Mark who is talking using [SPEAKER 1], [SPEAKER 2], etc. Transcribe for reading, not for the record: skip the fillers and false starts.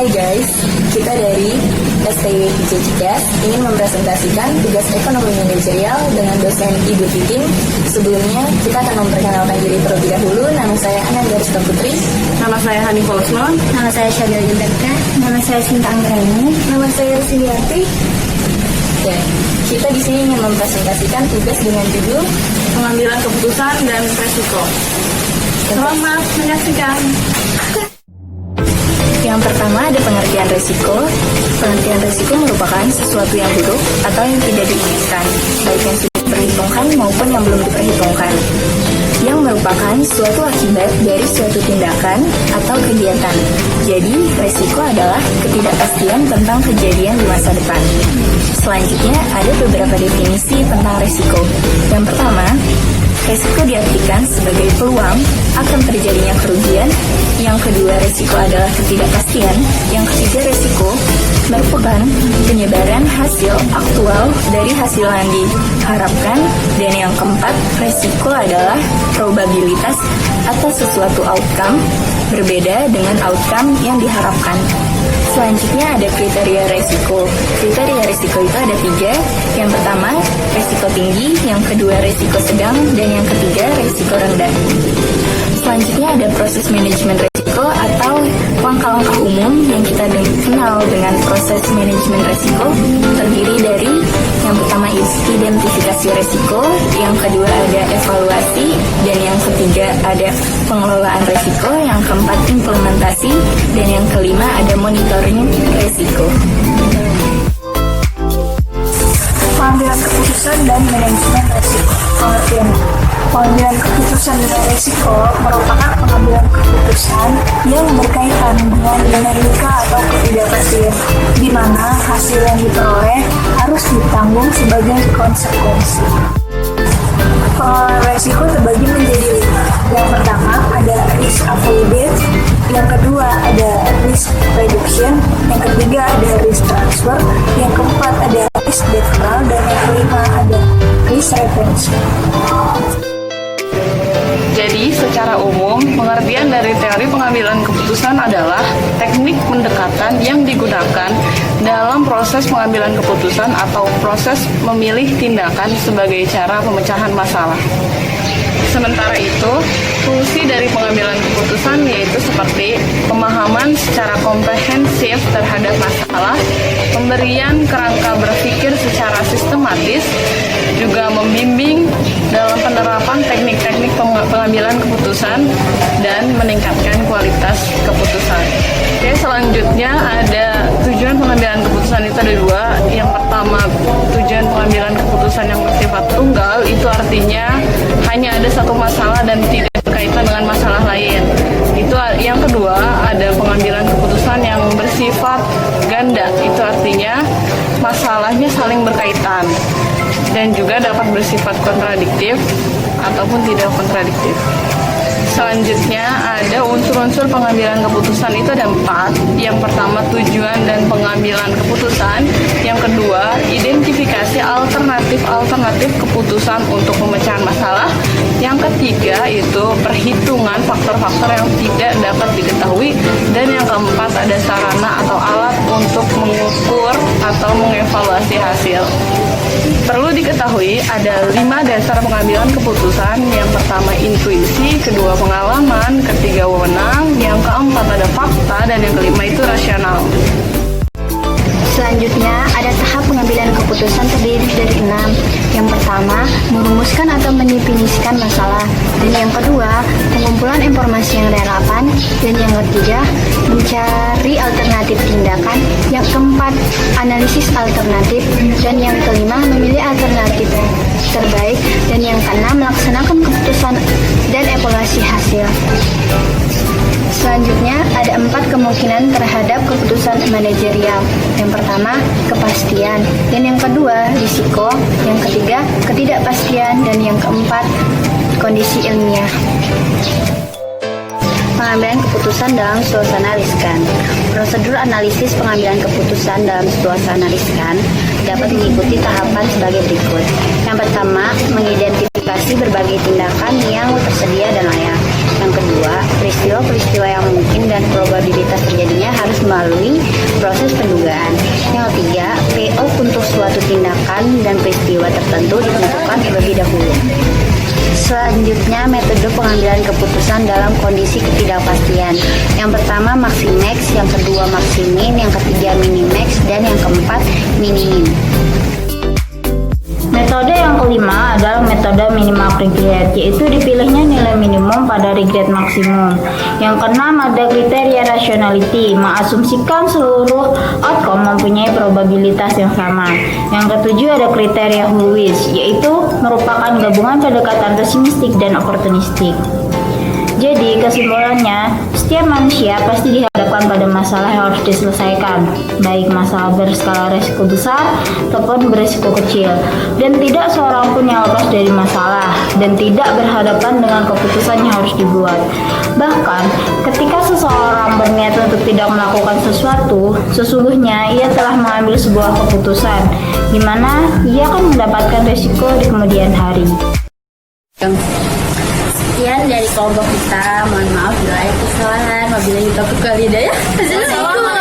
[SPEAKER 1] Hai guys, kita dari STW Cikas ingin mempresentasikan tugas ekonomi manajerial dengan dosen Ibu Titin. Sebelumnya, kita akan memperkenalkan diri terlebih dahulu. Nama saya Ananda Rizka Putri.
[SPEAKER 2] Nama saya Hanifah Usman.
[SPEAKER 3] Nama saya Syabel Yudhaka. Nama saya Sinta Anggrani.
[SPEAKER 1] Nama saya Rusiliarti. Ya, kita di sini ingin mempresentasikan tugas dengan judul
[SPEAKER 2] Pengambilan keputusan dan resiko. Selamat menyaksikan.
[SPEAKER 1] Yang pertama ada pengertian resiko. Pengertian resiko merupakan sesuatu yang buruk atau yang tidak diinginkan, baik yang sudah diperhitungkan maupun yang belum diperhitungkan, yang merupakan suatu akibat dari suatu tindakan atau kegiatan. Jadi, resiko adalah ketidakpastian tentang kejadian di masa depan. Selanjutnya, ada beberapa definisi tentang resiko. Yang pertama, resiko diartikan sebagai peluang akan terjadinya kerugian. Yang kedua, resiko adalah ketidakpastian. Yang ketiga, resiko merupakan penyebaran hasil aktual dari hasil yang diharapkan. Dan yang keempat, resiko adalah probabilitas atas sesuatu outcome berbeda dengan outcome yang diharapkan. Selanjutnya ada kriteria resiko. Kriteria resiko itu ada 3. Yang pertama, resiko tinggi. Yang kedua, resiko sedang. Dan yang ketiga, resiko rendah. Selanjutnya ada proses manajemen resiko atau langkah-langkah umum yang kita kenal dengan proses manajemen resiko. Terdiri dari yang pertama identifikasi resiko, yang kedua ada evaluasi, dan yang ketiga ada pengelolaan resiko, yang keempat implementasi, dan yang kelima ada monitoring resiko.
[SPEAKER 3] Pengambilan keputusan dan manajemen resiko. Pengambilan keputusan dan resiko merupakan pengambilan keputusan yang berkaitan dengan dinamika atau ketidakpastian, di mana hasil yang diperoleh harus ditanggung sebagai konsekuensi. Pengelolaan resiko terbagi menjadi 5. Yang pertama ada risk avoidance, yang kedua ada risk reduction, yang ketiga ada risk transfer, yang keempat ada risk deferral, dan yang kelima ada risk retention.
[SPEAKER 2] Jadi, secara umum, pengertian dari teori pengambilan keputusan adalah teknik pendekatan yang digunakan dalam proses pengambilan keputusan atau proses memilih tindakan sebagai cara pemecahan masalah. Sementara itu, fungsi dari pengambilan keputusan yaitu seperti pemahaman secara komprehensif terhadap masalah, pemberian kerangka berpikir secara sistematis, juga membimbing dalam penerapan teknik-teknik pengambilan keputusan, dan meningkatkan kualitas keputusan. Oke, selanjutnya ada tujuan pengambilan keputusan itu ada 2. Yang pertama, tujuan pengambilan keputusan yang bersifat tunggal, itu artinya hanya ada satu masalah dan tidak berkaitan dengan masalah lain. Itu yang kedua, ada pengambilan keputusan yang bersifat ganda, itu artinya masalahnya saling berkaitan dan juga dapat bersifat kontradiktif ataupun tidak kontradiktif. Selanjutnya ada unsur-unsur pengambilan keputusan itu ada 4. Yang pertama, tujuan dan pengambilan keputusan. Yang kedua, identifikasi alternatif keputusan untuk pemecahan masalah. Yang ketiga itu perhitungan faktor-faktor yang tidak dapat diketahui. Dan yang keempat ada sarana atau alat untuk mengukur atau mengevaluasi hasil. Perlu diketahui ada 5 dasar pengambilan keputusan. Yang pertama intuisi, kedua pengalaman, ketiga wewenang, yang keempat ada fakta, dan yang kelima itu rasional.
[SPEAKER 3] Selanjutnya ada tahap pengambilan keputusan terdiri dari 6. Yang pertama, merumuskan atau mendefinisikan masalah. Dan yang kedua, pengumpulan informasi yang relevan. Dan yang ketiga, mencari alternatif tindakan. Yang keempat, analisis alternatif. Dan yang kelima, memilih alternatif terbaik. Dan yang keenam, melaksanakan keputusan dan evaluasi hasil. Selanjutnya, ada 4 kemungkinan terhadap keputusan manajerial. Yang pertama, kepastian. Dan yang kedua, risiko. Yang ketiga, ketidakpastian. Dan yang keempat, kondisi ilmiah. Pengambilan keputusan dalam suasana riskan. Prosedur analisis pengambilan keputusan dalam suasana riskan dapat mengikuti tahapan sebagai berikut. Yang pertama, mengidentifikasi berbagai tindakan yang tersedia dan layak. Yang kedua, peristiwa-peristiwa yang mungkin dan probabilitas terjadinya harus melalui
[SPEAKER 4] proses pendugaan. Yang ketiga, payoff untuk suatu tindakan dan peristiwa tertentu ditentukan terlebih dahulu. Selanjutnya, metode pengambilan keputusan dalam kondisi ketidakpastian. Yang pertama, maximax, yang kedua maximin, yang ketiga minimax, dan yang keempat minimin.
[SPEAKER 5] Metode yang kelima adalah metode minimal regret, yaitu dipilihnya nilai minimum pada regret maksimum. Yang keenam ada kriteria rationality, mengasumsikan seluruh outcome mempunyai probabilitas yang sama. Yang ketujuh ada kriteria Lewis, yaitu merupakan gabungan pendekatan pesimistik dan oportunistik. Jadi kesimpulannya, setiap manusia pasti dihadapkan pada masalah yang harus diselesaikan, baik masalah berskala resiko besar ataupun berisiko kecil, dan tidak seorang pun yang lepas dari masalah dan tidak berhadapan dengan keputusan yang harus dibuat. Bahkan, ketika seseorang berniat untuk tidak melakukan sesuatu, sesungguhnya ia telah mengambil sebuah keputusan, di mana ia akan mendapatkan resiko di kemudian hari.
[SPEAKER 4] Sekian dari kelompok kita, mohon maaf bila ada kesalahan. Wabillahi taufiq wal hidayah. Assalamualaikum.